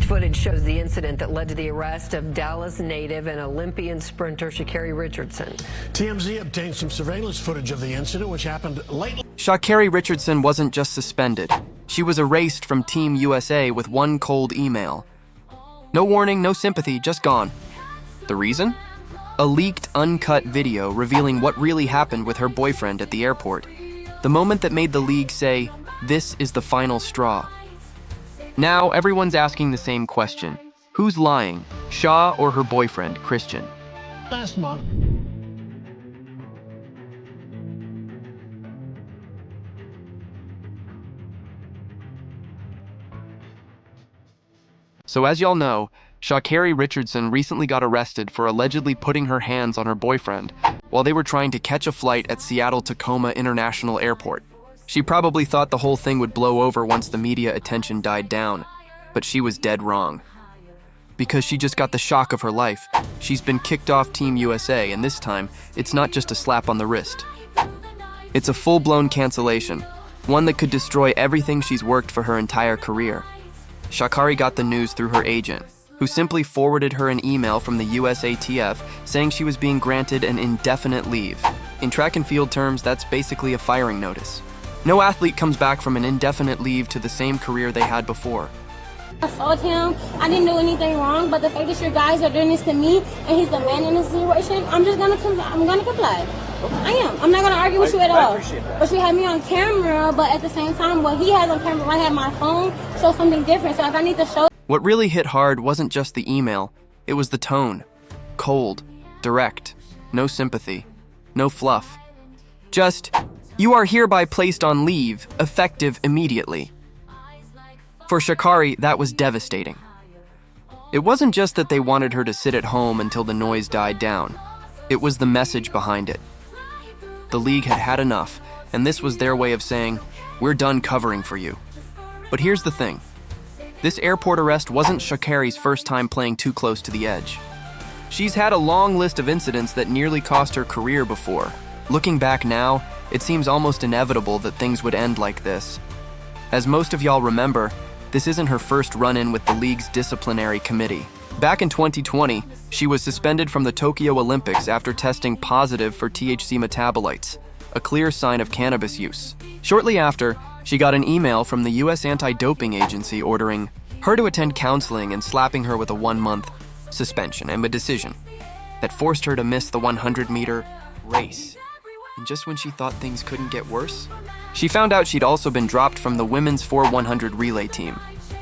Footage shows the incident that led to the arrest of Dallas native and Olympian sprinter Sha'Carri Richardson. TMZ obtained some surveillance footage of the incident, which happened late. Sha'Carri Richardson wasn't just suspended. She was erased from Team USA with one cold email. No warning, no sympathy, just gone. The reason? A leaked, uncut video revealing what really happened with her boyfriend at the airport. The moment that made the league say, "This is the final straw." Now, everyone's asking the same question. Who's lying, Sha or her boyfriend, Christian? Last month. So as y'all know, Sha'Carri Richardson recently got arrested for allegedly putting her hands on her boyfriend while they were trying to catch a flight at Seattle-Tacoma International Airport. She probably thought the whole thing would blow over once the media attention died down, but she was dead wrong. Because she just got the shock of her life. She's been kicked off Team USA, and this time, it's not just a slap on the wrist. It's a full-blown cancellation, one that could destroy everything she's worked for her entire career. Sha'Carri got the news through her agent, who simply forwarded her an email from the USATF saying she was being granted an indefinite leave. In track and field terms, that's basically a firing notice. No athlete comes back from an indefinite leave to the same career they had before. I assaulted him. I didn't do anything wrong, but the fact that you guys are doing this to me and he's the man in this situation, I'm gonna comply. I am. I'm not gonna argue with you at all. But you had me on camera, but at the same time, what he has on camera, I have my phone, show something different. So if I need to show. What really hit hard wasn't just the email, it was the tone. Cold, direct, no sympathy, no fluff. Just, "You are hereby placed on leave, effective immediately." For Sha'Carri, that was devastating. It wasn't just that they wanted her to sit at home until the noise died down. It was the message behind it. The league had had enough, and this was their way of saying, "We're done covering for you." But here's the thing. This airport arrest wasn't Sha'Carri's first time playing too close to the edge. She's had a long list of incidents that nearly cost her career before. Looking back now, it seems almost inevitable that things would end like this. As most of y'all remember, this isn't her first run-in with the league's disciplinary committee. Back in 2020, she was suspended from the Tokyo Olympics after testing positive for THC metabolites, a clear sign of cannabis use. Shortly after, she got an email from the US Anti-Doping Agency ordering her to attend counseling and slapping her with a 1-month suspension and a decision that forced her to miss the 100-meter race. And just when she thought things couldn't get worse, she found out she'd also been dropped from the women's 4x100 relay team.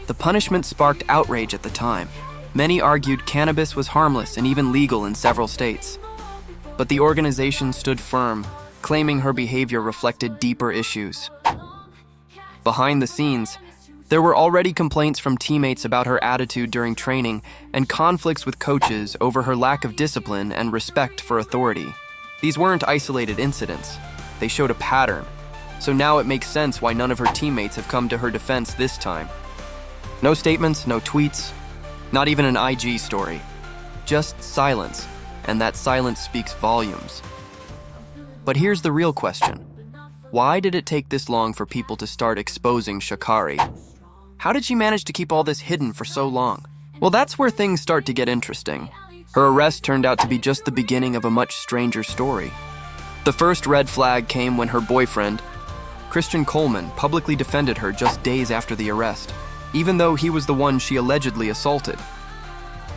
The punishment sparked outrage at the time. Many argued cannabis was harmless and even legal in several states. But the organization stood firm, claiming her behavior reflected deeper issues. Behind the scenes, there were already complaints from teammates about her attitude during training and conflicts with coaches over her lack of discipline and respect for authority. These weren't isolated incidents. They showed a pattern. So now it makes sense why none of her teammates have come to her defense this time. No statements, no tweets, not even an IG story. Just silence, and that silence speaks volumes. But here's the real question. Why did it take this long for people to start exposing Sha'Carri? How did she manage to keep all this hidden for so long? Well, that's where things start to get interesting. Her arrest turned out to be just the beginning of a much stranger story. The first red flag came when her boyfriend, Christian Coleman, publicly defended her just days after the arrest, even though he was the one she allegedly assaulted.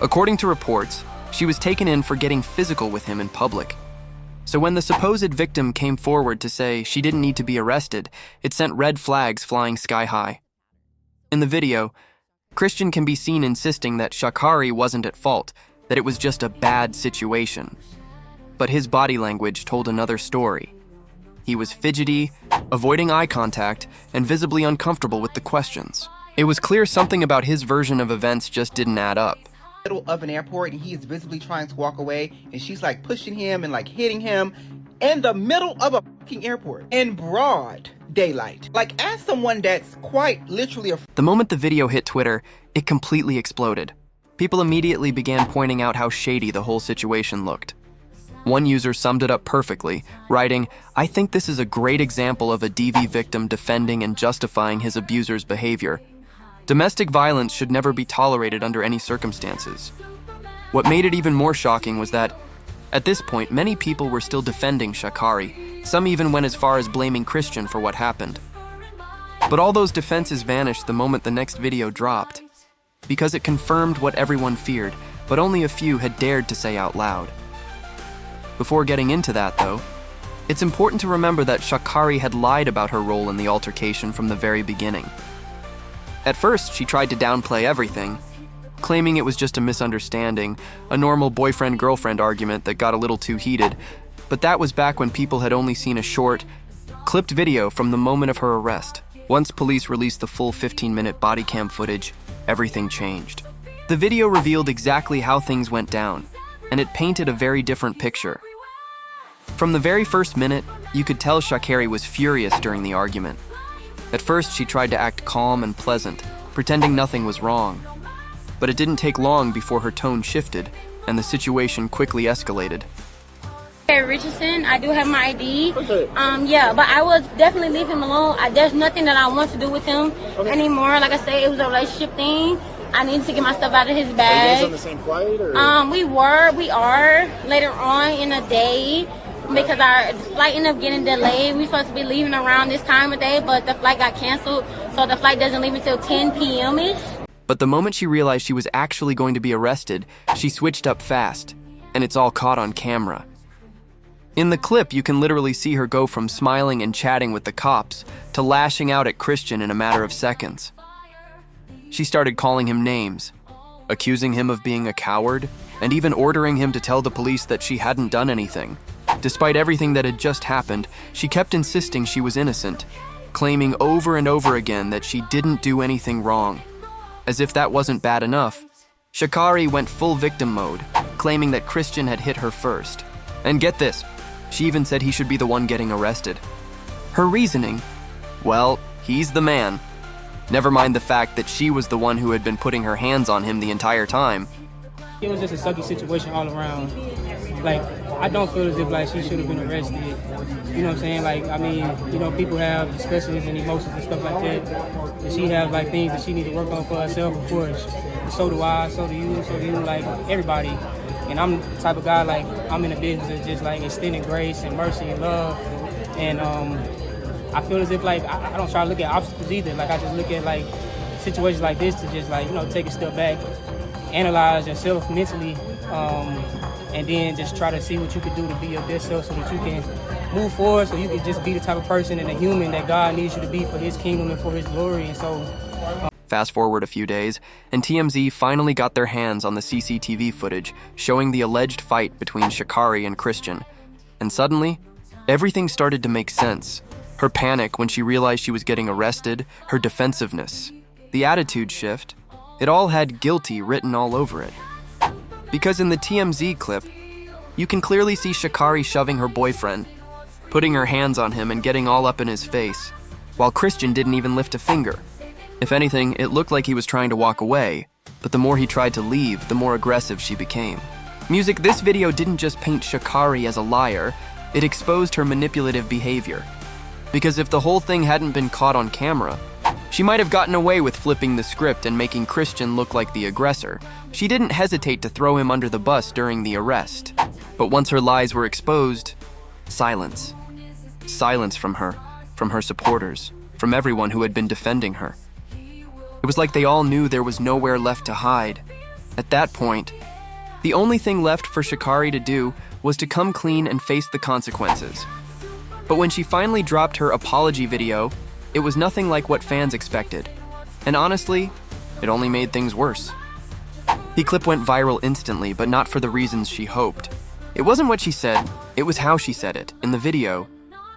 According to reports, she was taken in for getting physical with him in public. So when the supposed victim came forward to say she didn't need to be arrested, it sent red flags flying sky high. In the video, Christian can be seen insisting that Sha'Carri wasn't at fault, that it was just a bad situation. But his body language told another story. He was fidgety, avoiding eye contact, and visibly uncomfortable with the questions. It was clear something about his version of events just didn't add up. Middle of an airport and he is visibly trying to walk away and she's like pushing him and like hitting him in the middle of a fucking airport in broad daylight. Like, as someone that's quite literally The moment the video hit Twitter, it completely exploded. People immediately began pointing out how shady the whole situation looked. One user summed it up perfectly, writing, "I think this is a great example of a DV victim defending and justifying his abuser's behavior. Domestic violence should never be tolerated under any circumstances. What made it even more shocking was that, at this point, many people were still defending Sha'Carri. Some even went as far as blaming Christian for what happened. But all those defenses vanished the moment the next video dropped, because it confirmed what everyone feared, but only a few had dared to say out loud. Before getting into that, though, it's important to remember that Sha'Carri had lied about her role in the altercation from the very beginning. At first, she tried to downplay everything, claiming it was just a misunderstanding, a normal boyfriend-girlfriend argument that got a little too heated, but that was back when people had only seen a short, clipped video from the moment of her arrest. Once police released the full 15-minute body cam footage, everything changed. The video revealed exactly how things went down, and it painted a very different picture. From the very first minute, you could tell Sha'Carri was furious during the argument. At first, she tried to act calm and pleasant, pretending nothing was wrong. But it didn't take long before her tone shifted, and the situation quickly escalated. Richardson, I do have my ID. Yeah, but I will definitely leave him alone. There's nothing that I want to do with him anymore. Like I said, it was a relationship thing. I need to get my stuff out of his bag. Are you guys on the same flight? Or? We are later on in the day, because our flight ended up getting delayed. We were supposed to be leaving around this time of day, but the flight got canceled, so the flight doesn't leave until 10 p.m.-ish. But the moment she realized she was actually going to be arrested, she switched up fast, and it's all caught on camera. In the clip, you can literally see her go from smiling and chatting with the cops to lashing out at Christian in a matter of seconds. She started calling him names, accusing him of being a coward, and even ordering him to tell the police that she hadn't done anything. Despite everything that had just happened, she kept insisting she was innocent, claiming over and over again that she didn't do anything wrong. As if that wasn't bad enough, Sha'Carri went full victim mode, claiming that Christian had hit her first. And get this, she even said he should be the one getting arrested. Her reasoning? Well, he's the man. Never mind the fact that she was the one who had been putting her hands on him the entire time. It was just a sucky situation all around. Like, I don't feel as if like she should have been arrested. You know what I'm saying? Like, I mean, you know, people have discussions and emotions and stuff like that. And she has like things that she needs to work on for herself, of course. And so do I, so do you, like everybody. And I'm the type of guy, like, I'm in the business of just like extending grace and mercy and love. And I feel as if like I don't try to look at obstacles either. Like, I just look at like situations like this to just like, you know, take a step back, analyze yourself mentally, and then just try to see what you can do to be your best self so that you can move forward, so you can just be the type of person and a human that God needs you to be for his kingdom and for his glory. And so Fast forward a few days, and TMZ finally got their hands on the CCTV footage showing the alleged fight between Sha'Carri and Christian. And suddenly, everything started to make sense. Her panic when she realized she was getting arrested, her defensiveness, the attitude shift, it all had guilty written all over it. Because in the TMZ clip, you can clearly see Sha'Carri shoving her boyfriend, putting her hands on him and getting all up in his face, while Christian didn't even lift a finger. If anything, it looked like he was trying to walk away, but the more he tried to leave, the more aggressive she became. Music, this video didn't just paint Sha'Carri as a liar, it exposed her manipulative behavior. Because if the whole thing hadn't been caught on camera, she might have gotten away with flipping the script and making Christian look like the aggressor. She didn't hesitate to throw him under the bus during the arrest. But once her lies were exposed, silence. Silence from her supporters, from everyone who had been defending her. It was like they all knew there was nowhere left to hide. At that point, the only thing left for Sha'Carri to do was to come clean and face the consequences. But when she finally dropped her apology video, it was nothing like what fans expected. And honestly, it only made things worse. The clip went viral instantly, but not for the reasons she hoped. It wasn't what she said, it was how she said it. In the video,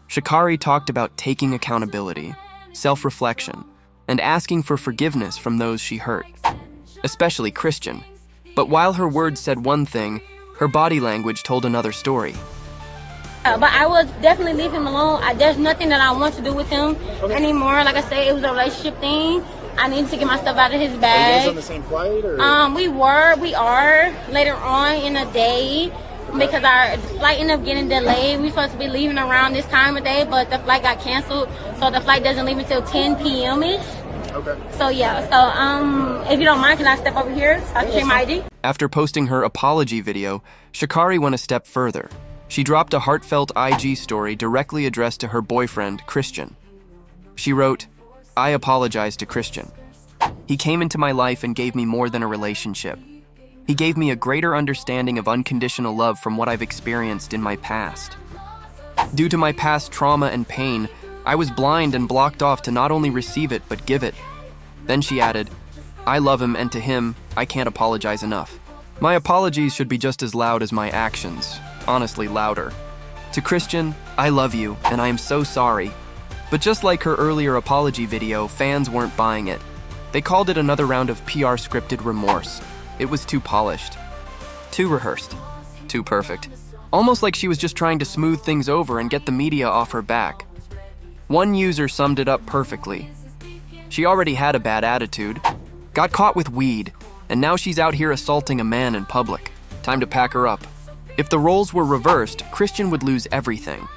Sha'Carri talked about taking accountability, self-reflection, and asking for forgiveness from those she hurt, especially Christian. But while her words said one thing, her body language told another story. But I will definitely leave him alone. There's nothing that I want to do with him anymore. Like I said, it was a relationship thing. I need to get my stuff out of his bag. Are you guys on the same flight? Or? We are later on in the day, because our flight ended up getting delayed. We were supposed to be leaving around this time of day, but the flight got canceled, so the flight doesn't leave until 10 p.m.-ish. Okay. So yeah, so if you don't mind, can I step over here so I can show my ID? After posting her apology video, Sha'Carri went a step further. She dropped a heartfelt IG story directly addressed to her boyfriend, Christian. She wrote, "I apologize to Christian. He came into my life and gave me more than a relationship. He gave me a greater understanding of unconditional love from what I've experienced in my past. Due to my past trauma and pain, I was blind and blocked off to not only receive it, but give it." Then she added, "I love him, and to him, I can't apologize enough. My apologies should be just as loud as my actions, honestly louder. To Christian, I love you, and I am so sorry." But just like her earlier apology video, fans weren't buying it. They called it another round of PR scripted remorse. It was too polished, too rehearsed, too perfect. Almost like she was just trying to smooth things over and get the media off her back. One user summed it up perfectly. She already had a bad attitude, got caught with weed, and now she's out here assaulting a man in public. Time to pack her up. If the roles were reversed, Christian would lose everything.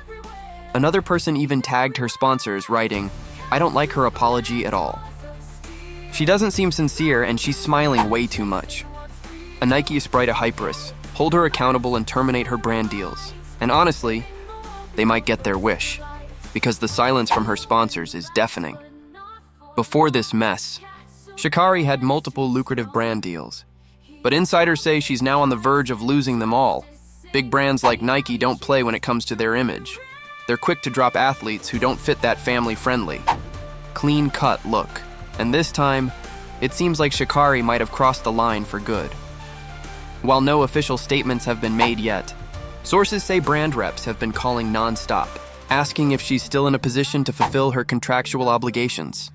Another person even tagged her sponsors, writing, "I don't like her apology at all. She doesn't seem sincere and she's smiling way too much." A Nike Sprite a Hyperus, hold her accountable and terminate her brand deals. And honestly, they might get their wish, because the silence from her sponsors is deafening. Before this mess, Sha'Carri had multiple lucrative brand deals. But insiders say she's now on the verge of losing them all. Big brands like Nike don't play when it comes to their image. They're quick to drop athletes who don't fit that family-friendly, clean-cut look. And this time, it seems like Sha'Carri might have crossed the line for good. While no official statements have been made yet, sources say brand reps have been calling non-stop, asking if she's still in a position to fulfill her contractual obligations.